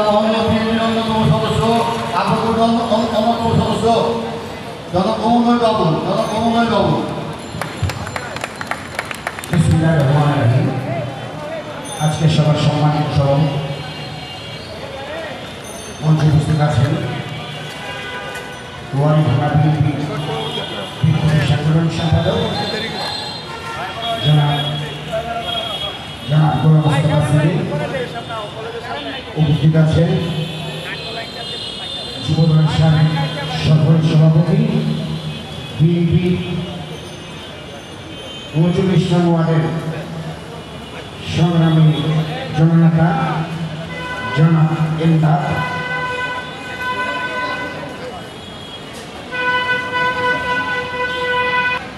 মহনীয় বিএনপির অন্যতম সদস্য আবুল অন্যতম সদস্য জনাব অমঙ্গল বাবু। বিসমিল্লাহির রহমানির রহিম। আজকে সবার সম্মানিত সভাপতি মঞ্চে উপস্থিত আছেন ওয়ারি ঢাকা বিএনপি সাধারণ সম্পাদক জনাব গোলাম মোস্তফা সিদ্দিক, উপস্থিত আছেন যুবদলের সাবেক সফল সভাপতি বিএনপি ৩৯ নং ওয়ার্ডের সংগ্রামী জননেতা জনাব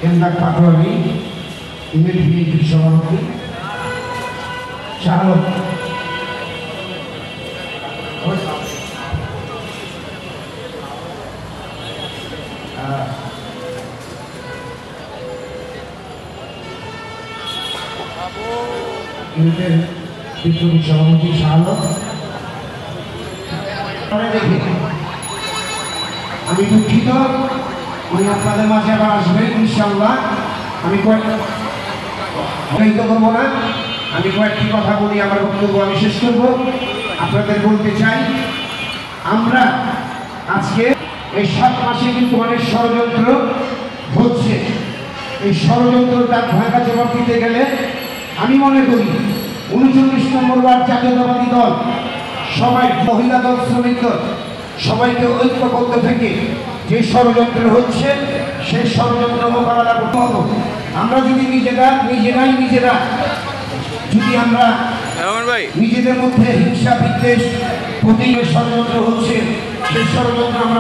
এমদাদ পাটোয়ারি, ইউনিট বিএনপির সভাপতি চালক ইউনিটের বিপ্লবী সভাপতি শাহলক। আমি দুঃখিত, উনি আপনাদের মাঝে আবার আসবেন ইনশাআল্লাহ। আমি করবো না, আমি কয়েকটি কথা বলি, আমার বক্তব্য আমি শেষ করবো। আপনাদের বলতে চাই, আমরা আজকে এই 7 মাসে কিন্তু অনেক ষড়যন্ত্র হচ্ছে। এই ষড়যন্ত্রটা ভাঙা জবাব দিতে গেলে আমি মনে করি 39 নম্বর ওয়ার্ড জাতীয়তাবাদী দল সবাই, মহিলা দল, শ্রমিক দল সবাইকে ঐক্যবদ্ধ থেকে যে ষড়যন্ত্র হচ্ছে সেই ষড়যন্ত্র মোকাবেলা করতে হবে। আমরা যদি নিজেরা যদি আমরা নিজেদের মধ্যে হিংসা বিদ্বেষ প্রতিনিয়ত ষড়যন্ত্র হচ্ছে, সেই ষড়যন্ত্র আমরা